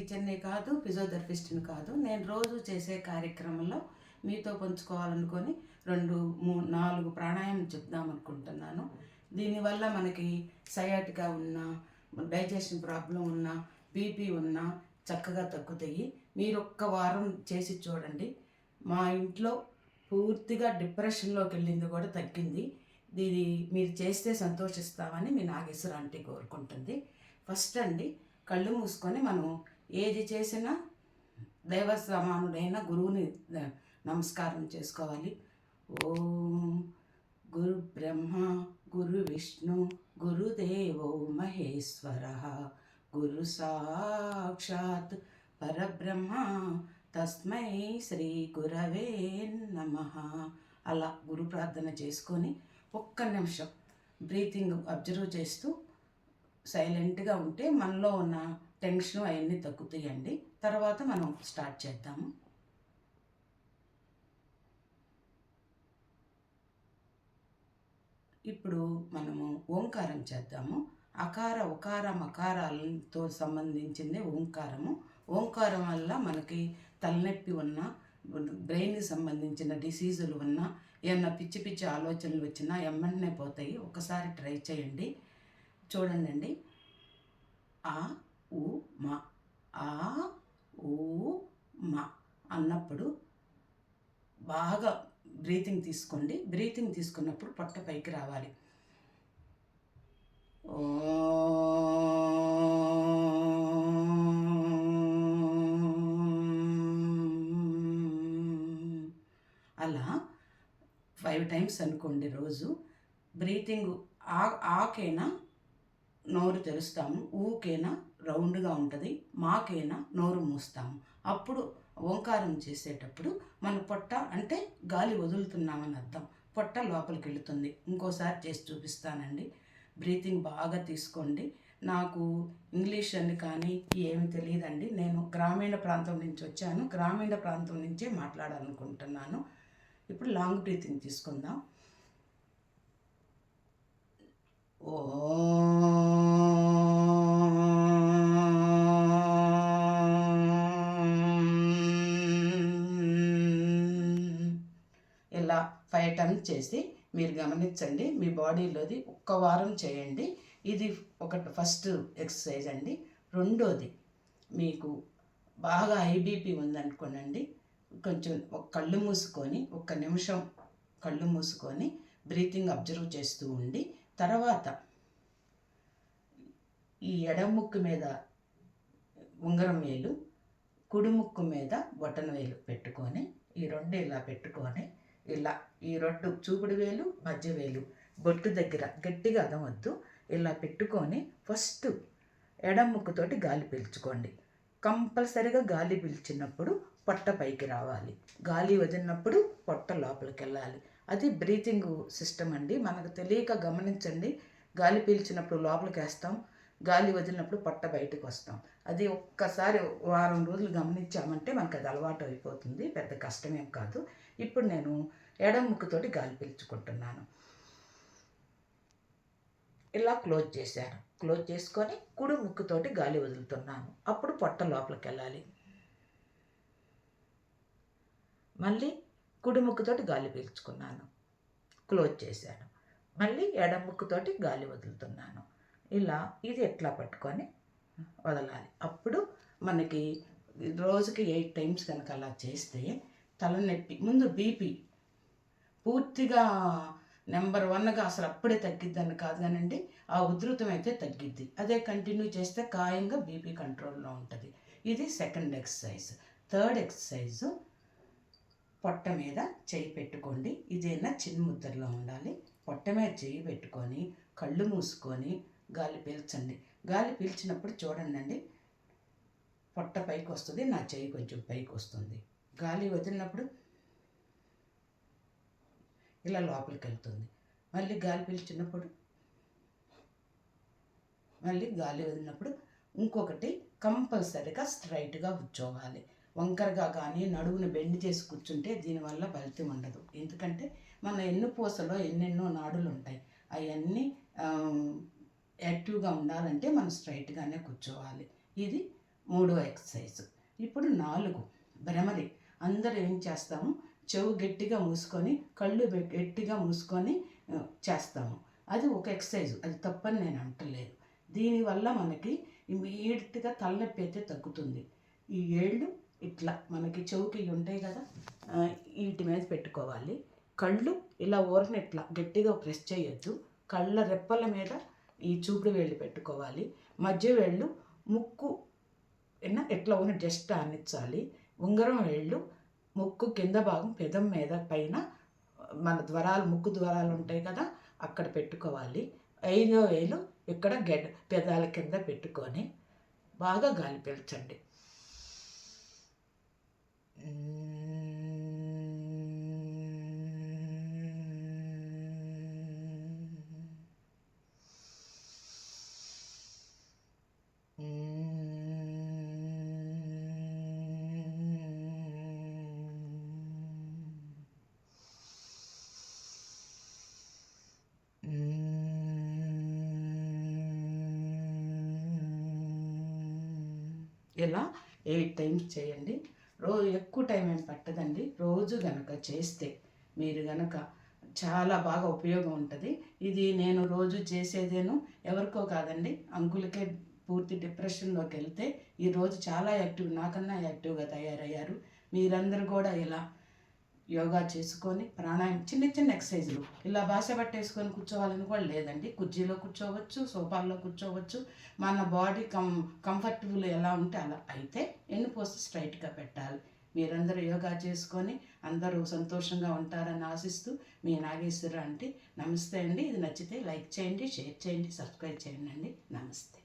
టీచర్ని కాదు, ఫిజియోథెరపిస్ట్ని కాదు. నేను రోజు చేసే కార్యక్రమంలో మీతో పంచుకోవాలనుకొని 2, 3, 4 ప్రాణాయామం చెప్దాం అనుకుంటున్నాను. దీనివల్ల మనకి సయాటికా ఉన్నా, డైజెషన్ ప్రాబ్లం ఉన్నా, బీపీ ఉన్నా చక్కగా తగ్గుతాయి. మీరు ఒక్క వారం చేసి చూడండి. మా ఇంట్లో పూర్తిగా డిప్రెషన్లోకి వెళ్ళింది కూడా తగ్గింది. ఇది మీరు చేస్తే సంతోషిస్తామని మీ నాగేశ్వర ఆంటీ కోరుకుంటుంది. ఫస్ట్ అండి, కళ్ళు మూసుకొని మనం ఏది చేసినా దైవ సమానుడైన గురువుని నమస్కారం చేసుకోవాలి. ఓం గురు బ్రహ్మ గురు విష్ణు గురుదేవో మహేశ్వర గురు సాక్షాత్ పరబ్రహ్మ తస్మై శ్రీ గురవే నమః. అలా గురు ప్రార్థన చేసుకొని ఒక్క నిమిషం బ్రీతింగ్ అబ్జర్వ్ చేస్తూ సైలెంట్గా ఉంటే మనలో ఉన్న టెన్షన్ అవన్నీ తగ్గుతాయండి. తర్వాత మనం స్టార్ట్ చేద్దాము. ఇప్పుడు మనము ఓంకారం చేద్దాము. అకార ఉకార మకారాలతో సంబంధించింది ఓంకారము. ఓంకారం వల్ల మనకి తలనొప్పి ఉన్నా, బ్రెయిన్కి సంబంధించిన డిసీజులు ఉన్నా, ఏమన్నా పిచ్చి పిచ్చి ఆలోచనలు వచ్చినా ఎమ్మెన్నే పోతాయి. ఒకసారి ట్రై చేయండి, చూడండి. ఆ ఊ మా, ఆ ఊ మా అన్నప్పుడు బాగా బ్రీతింగ్ తీసుకోండి. బ్రీతింగ్ తీసుకున్నప్పుడు పొట్ట పైకి రావాలి. అలా 5 టైమ్స్ అనుకోండి రోజు. బ్రీతింగ్ ఆకేనా నోరు తెరుస్తాము, ఊకేనా రౌండ్గా ఉంటుంది, మాకేనా నోరు మూస్తాము. అప్పుడు ఓంకారం చేసేటప్పుడు మన పొట్ట అంటే గాలి వదులుతున్నామని అర్థం. పొట్ట లోపలికి వెళుతుంది. ఇంకోసారి చేసి చూపిస్తానండి. బ్రీతింగ్ బాగా తీసుకోండి. నాకు ఇంగ్లీష్ అని కానీ ఏమి తెలియదండి. నేను గ్రామీణ ప్రాంతం నుంచి వచ్చాను. గ్రామీణ ప్రాంతం నుంచే మాట్లాడాలనుకుంటున్నాను. ఇప్పుడు లాంగ్ బ్రీతింగ్ తీసుకుందాం. ఇలా 5 టైమ్స్ చేసి మీరు గమనించండి. మీ బాడీలోది ఒక్క వారం చేయండి. ఇది ఒకటి ఫస్ట్ ఎక్సర్సైజ్ అండి. రెండోది, మీకు బాగా ఐబీపీ ఉందనుకోనండి, కొంచెం కళ్ళు మూసుకొని ఒక్క నిమిషం కళ్ళు మూసుకొని బ్రీతింగ్ అబ్జర్వ్ చేస్తూ ఉండి, తర్వాత ఈ ఎడమ ముక్కు మీద ఉంగరం వేలు, కుడి ముక్కు మీద బొటన వేలు పెట్టుకొని, ఈ రెండు ఇలా పెట్టుకొని, ఇలా ఈ 2 చూపుడు వేలు మధ్య వేలు బొట్టు దగ్గర గట్టిగా అదమొద్దు, ఇలా పెట్టుకొని ఫస్ట్ ఎడమ ముక్కుతోటి గాలి పీల్చుకోండి. కంపల్సరిగా గాలి పీల్చినప్పుడు పొట్ట పైకి రావాలి, గాలి వదిలినప్పుడు పొట్ట లోపలికి వెళ్ళాలి. అది బ్రీతింగ్ సిస్టమ్ అండి. మనకు తెలియక గమనించండి. గాలి పీల్చినప్పుడు లోపలికి వేస్తాం, గాలి వదిలినప్పుడు పొట్ట బయటకు వస్తాం. అది ఒక్కసారి వారం రోజులు గమనించామంటే మనకు అది అలవాటు అయిపోతుంది. పెద్ద కష్టమేం కాదు. ఇప్పుడు నేను ఎడమ ముక్కుతోటి గాలి పీల్చుకుంటున్నాను. ఇలా క్లోజ్ చేశాను. క్లోజ్ చేసుకొని కుడి ముక్కుతోటి గాలి వదులుతున్నాను. అప్పుడు పొట్ట లోపలికి వెళ్ళాలి. మళ్ళీ కుడి ముక్కుతోటి గాలి పీల్చుకున్నాను, క్లోజ్ చేశాను. మళ్ళీ ఎడమ ముక్కుతోటి గాలి వదులుతున్నాను. ఇలా ఇది ఎట్లా పట్టుకొని వదలాలి. అప్పుడు మనకి రోజుకి 8 టైమ్స్ కనుక అలా చేస్తే తలనొప్పి, ముందు బీపీ పూర్తిగా నెంబర్ 1గా అసలు అప్పుడే తగ్గిద్దని కాదు కానండి, ఆ ఉధృతం అయితే తగ్గిద్ది. అదే కంటిన్యూ చేస్తే ఖాయంగా బీపీ కంట్రోల్లో ఉంటుంది. ఇది సెకండ్ ఎక్సర్సైజ్. థర్డ్ ఎక్సర్సైజ్, పొట్ట మీద చేయి పెట్టుకోండి. ఇదేనా చిన్న ముద్రలో ఉండాలి. పొట్ట మీద చేయి పెట్టుకొని కళ్ళు మూసుకొని గాలి పీల్చండి. గాలి పీల్చినప్పుడు చూడండి, పొట్ట పైకి వస్తుంది, నా చేయి కొంచెం పైకి వస్తుంది. గాలి వదిలినప్పుడు ఇలా లోపలికి వెళ్తుంది. మళ్ళీ గాలి పీల్చినప్పుడు, మళ్ళీ గాలి వదిలినప్పుడు ఇంకొకటి కంపల్సరీగా స్ట్రైట్గా కూర్చోవాలి. వంకరగా కానీ నడువును బెండ్ చేసి కూర్చుంటే దీనివల్ల ఫలితం ఉండదు. ఎందుకంటే మన ఎన్నుపూసలో ఎన్నెన్నో నాడులు ఉంటాయి. అవన్నీ యాక్టివ్గా ఉండాలంటే మనం స్ట్రైట్గానే కూర్చోవాలి. ఇది మూడో ఎక్సర్సైజు. ఇప్పుడు 4 భ్రమరి. అందరూ ఏం చేస్తాము, చెవు గట్టిగా మూసుకొని కళ్ళు గట్టిగా మూసుకొని చేస్తాము. అది ఒక ఎక్సర్సైజు, అది తప్పని నేను అంటలేదు. దీనివల్ల మనకి ఇమీడియట్గా తలనొప్పి అయితే తగ్గుతుంది. ఈ ఏళ్ళు ఇట్లా మనకి చెవుకి ఉంటాయి కదా, వీటి మీద పెట్టుకోవాలి. కళ్ళు ఇలా ఊరని ఇట్లా గట్టిగా ప్రెస్ చేయొద్దు. కళ్ళ రెప్పల మీద ఈ చూపుడు వేళ్ళు పెట్టుకోవాలి. మధ్య వేళ్ళు ముక్కు ఎట్లా ఉన్న జస్ట్ ఆనించాలి. ఉంగరం వేళ్ళు ముక్కు కింద భాగం పెదం మీద పైన మన ముక్కు ద్వారాలు ఉంటాయి కదా, అక్కడ పెట్టుకోవాలి. 5వ వేలు ఇక్కడ పెదాల కింద పెట్టుకొని బాగా గాలి పీల్చండి. ఇలా 8 టైమ్స్ చేయండి. ఎక్కువ టైం ఏం పట్టదండి. రోజు గనక చేస్తే మీరు గనక చాలా బాగా ఉపయోగం ఉంటుంది. ఇది నేను రోజు చేసేదేను, ఎవరికో కాదండి, అంకులకే పూర్తి డిప్రెషన్లోకి వెళ్తే ఈరోజు చాలా యాక్టివ్, నాకన్నా యాక్టివ్గా తయారయ్యారు. మీరందరూ కూడా ఇలా యోగా చేసుకొని ప్రాణాయామం చిన్న చిన్న ఎక్సర్సైజులు, ఇలా భాష పట్టేసుకొని కూర్చోవాలని కూడా లేదండి. కుర్చీలో కూర్చోవచ్చు, సోఫాల్లో కూర్చోవచ్చు. మన బాడీ కంఫర్టబుల్ ఎలా ఉంటే అలా. అయితే ఎన్నుపోసి స్ట్రైట్గా పెట్టాలి. మీరందరూ యోగా చేసుకొని అందరూ సంతోషంగా ఉంటారని ఆశిస్తూ మీ నాగేశ్వర ఆంటీ. నమస్తే అండి. ఇది నచ్చితే లైక్ చేయండి, షేర్ చేయండి, సబ్స్క్రైబ్ చేయండి అండి. నమస్తే.